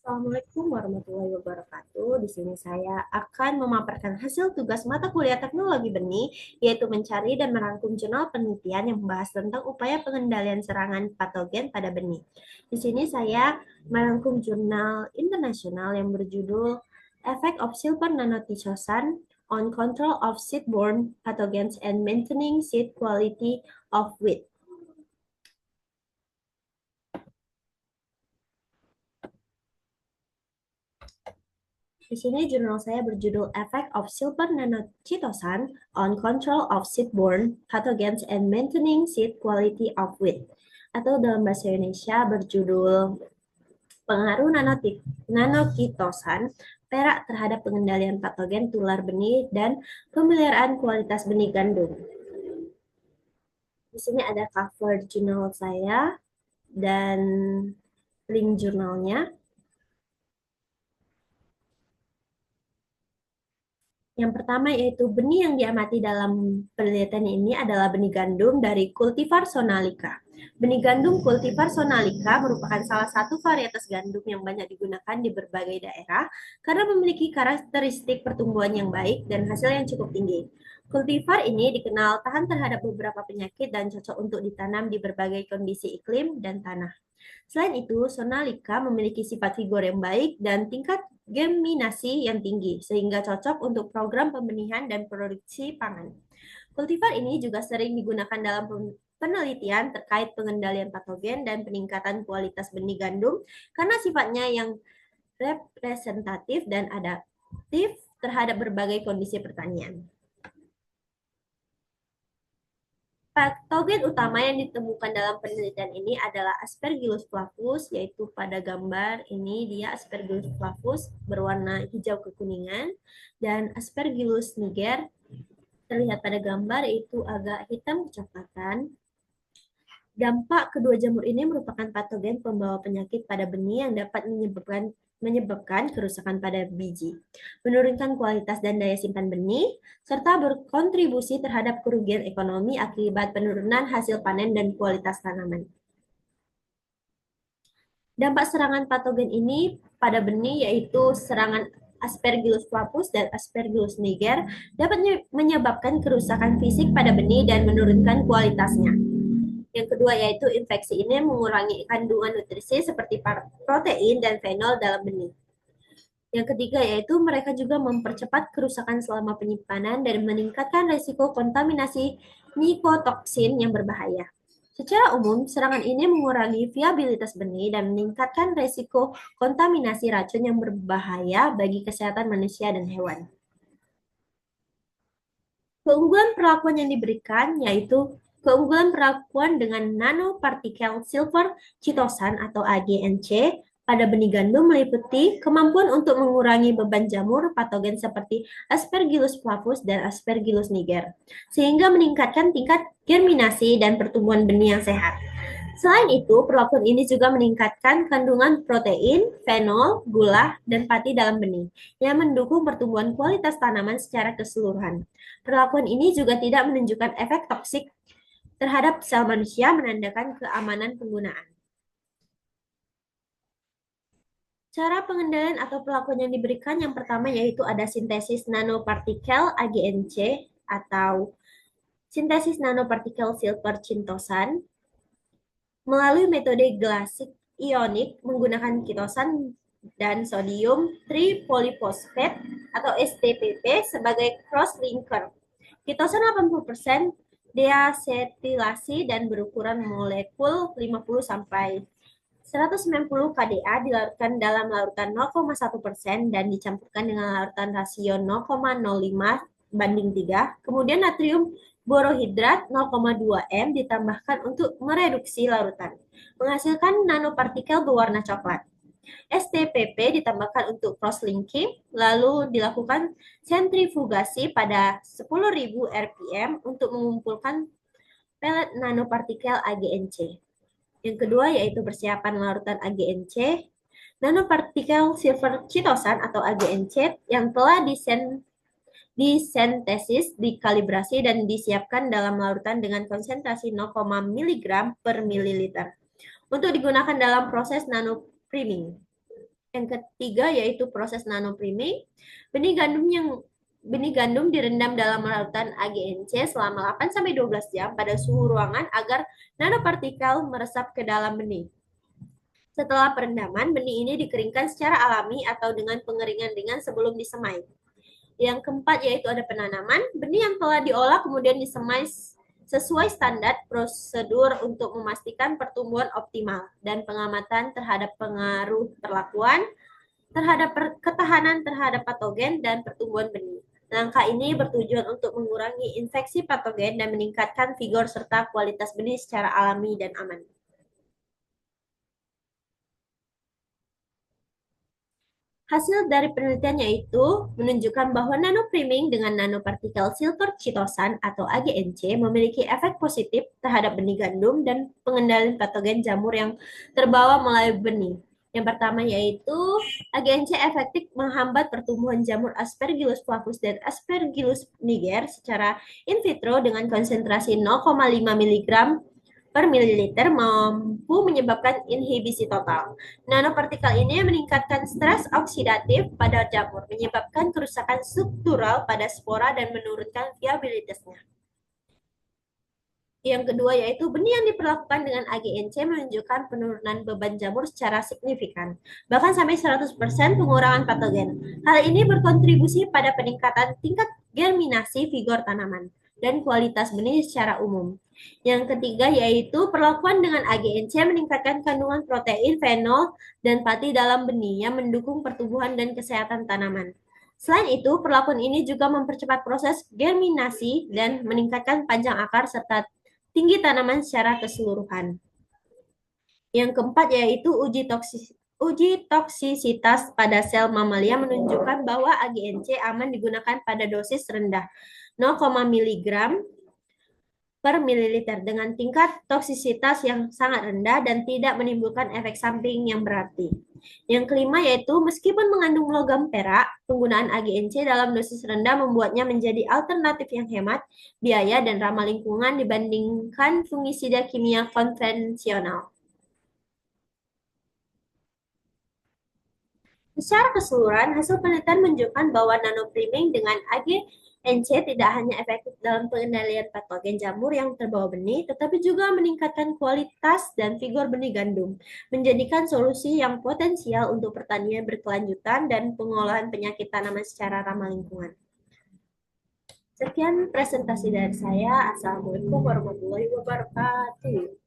Assalamualaikum warahmatullahi wabarakatuh. Di sini saya akan memaparkan hasil tugas mata kuliah teknologi benih, yaitu mencari dan merangkum jurnal penelitian yang membahas tentang upaya pengendalian serangan patogen pada benih. Di sini saya merangkum jurnal internasional yang berjudul Effect of Silver Nanothiazide on Control of Seedborne Pathogens and Maintaining Seed Quality of Wheat. Di sini jurnal saya berjudul Effect of Silver Nanochitosan on Control of Seedborne Pathogens and Maintaining Seed Quality of Wheat. Atau dalam bahasa Indonesia berjudul Pengaruh Nanochitosan perak terhadap pengendalian patogen tular benih dan pemeliharaan kualitas benih gandum. Di sini ada cover jurnal saya dan link jurnalnya. Yang pertama yaitu benih yang diamati dalam penelitian ini adalah benih gandum dari kultivar Sonalica. Benih gandum kultivar Sonalica merupakan salah satu varietas gandum yang banyak digunakan di berbagai daerah karena memiliki karakteristik pertumbuhan yang baik dan hasil yang cukup tinggi. Kultivar ini dikenal tahan terhadap beberapa penyakit dan cocok untuk ditanam di berbagai kondisi iklim dan tanah. Selain itu, Sonalika memiliki sifat figur yang baik dan tingkat germinasi yang tinggi, sehingga cocok untuk program pembenihan dan produksi pangan. Kultivar ini juga sering digunakan dalam penelitian terkait pengendalian patogen dan peningkatan kualitas benih gandum karena sifatnya yang representatif dan adaptif terhadap berbagai kondisi pertanian. Patogen utama yang ditemukan dalam penelitian ini adalah Aspergillus flavus, yaitu pada gambar ini dia Aspergillus flavus berwarna hijau kekuningan, dan Aspergillus niger terlihat pada gambar itu agak hitam kecoklatan. Dampak kedua jamur ini merupakan patogen pembawa penyakit pada benih yang dapat menyebabkan kerusakan pada biji, menurunkan kualitas dan daya simpan benih, serta berkontribusi terhadap kerugian ekonomi akibat penurunan hasil panen dan kualitas tanaman. Dampak serangan patogen ini pada benih yaitu serangan Aspergillus flavus dan Aspergillus niger dapat menyebabkan kerusakan fisik pada benih dan menurunkan kualitasnya. Yang kedua yaitu infeksi ini mengurangi kandungan nutrisi seperti protein dan fenol dalam benih. Yang ketiga yaitu mereka juga mempercepat kerusakan selama penyimpanan dan meningkatkan risiko kontaminasi mikotoksin yang berbahaya. Secara umum, serangan ini mengurangi viabilitas benih dan meningkatkan risiko kontaminasi racun yang berbahaya bagi kesehatan manusia dan hewan. Keunggulan perlakuan yang diberikan yaitu keunggulan perlakuan dengan nanopartikel silver chitosan atau AGNC pada benih gandum meliputi kemampuan untuk mengurangi beban jamur patogen seperti Aspergillus flavus dan Aspergillus niger, sehingga meningkatkan tingkat germinasi dan pertumbuhan benih yang sehat. Selain itu, perlakuan ini juga meningkatkan kandungan protein, fenol, gula, dan pati dalam benih, yang mendukung pertumbuhan kualitas tanaman secara keseluruhan. Perlakuan ini juga tidak menunjukkan efek toksik terhadap sel manusia, menandakan keamanan penggunaan. Cara pengendalian atau perlakuan yang diberikan yang pertama yaitu ada sintesis nanopartikel AGNC atau sintesis nanopartikel silver chintosan melalui metode glasik ionik menggunakan kitosan dan sodium tripolyphosphate atau STPP sebagai cross-linker. Kitosan 80% deasetilasi dan berukuran molekul 50 sampai 190 kDa dilarutkan dalam larutan 0,1% dan dicampurkan dengan larutan rasio 0,05/3. Kemudian natrium borohidrat 0,2 m ditambahkan untuk mereduksi larutan, menghasilkan nanopartikel berwarna coklat. STPP ditambahkan untuk cross-linking, lalu dilakukan sentrifugasi pada 10.000 rpm untuk mengumpulkan pelet nanopartikel AGNC. Yang kedua yaitu persiapan larutan AGNC, nanopartikel silver chitosan atau AGNC yang telah disintesis, dikalibrasi, dan disiapkan dalam larutan dengan konsentrasi 0, mg per mililiter untuk digunakan dalam proses nanopriming. Yang ketiga yaitu proses nanopriming. Benih gandum yang benih gandum direndam dalam larutan AGNC selama 8-12 jam pada suhu ruangan agar nanopartikel meresap ke dalam benih. Setelah perendaman, benih ini dikeringkan secara alami atau dengan pengeringan ringan sebelum disemai. Yang keempat yaitu ada penanaman. Benih yang telah diolah kemudian disemai sesuai standar prosedur untuk memastikan pertumbuhan optimal dan pengamatan terhadap pengaruh perlakuan, terhadap ketahanan terhadap patogen dan pertumbuhan benih. Langkah ini bertujuan untuk mengurangi infeksi patogen dan meningkatkan vigor serta kualitas benih secara alami dan aman. Hasil dari penelitiannya itu menunjukkan bahwa nanopriming dengan nanopartikel silver chitosan atau AGNC memiliki efek positif terhadap benih gandum dan pengendalian patogen jamur yang terbawa melalui benih. Yang pertama yaitu AGNC efektif menghambat pertumbuhan jamur Aspergillus flavus dan Aspergillus niger secara in vitro dengan konsentrasi 0,5 mg per mililiter mampu menyebabkan inhibisi total. Nanopartikel ini meningkatkan stres oksidatif pada jamur, menyebabkan kerusakan struktural pada spora dan menurunkan viabilitasnya. Yang kedua yaitu benih yang diperlakukan dengan AGNC menunjukkan penurunan beban jamur secara signifikan, bahkan sampai 100% pengurangan patogen. Hal ini berkontribusi pada peningkatan tingkat germinasi vigor tanaman dan kualitas benih secara umum. Yang ketiga yaitu perlakuan dengan AGNC meningkatkan kandungan protein, fenol, dan pati dalam benih yang mendukung pertumbuhan dan kesehatan tanaman. Selain itu, perlakuan ini juga mempercepat proses germinasi dan meningkatkan panjang akar serta tinggi tanaman secara keseluruhan. Yang keempat yaitu uji toksisitas pada sel mamalia menunjukkan bahwa AGNC aman digunakan pada dosis rendah 0, mg per mililiter dengan tingkat toksisitas yang sangat rendah dan tidak menimbulkan efek samping yang berarti. Yang kelima yaitu meskipun mengandung logam perak, penggunaan AGNC dalam dosis rendah membuatnya menjadi alternatif yang hemat, biaya, dan ramah lingkungan dibandingkan fungisida kimia konvensional. Secara keseluruhan, hasil penelitian menunjukkan bahwa nanopriming dengan AGNC tidak hanya efektif dalam pengendalian patogen jamur yang terbawa benih, tetapi juga meningkatkan kualitas dan vigor benih gandum, menjadikan solusi yang potensial untuk pertanian berkelanjutan dan pengolahan penyakit tanaman secara ramah lingkungan. Sekian presentasi dari saya. Assalamualaikum warahmatullahi wabarakatuh.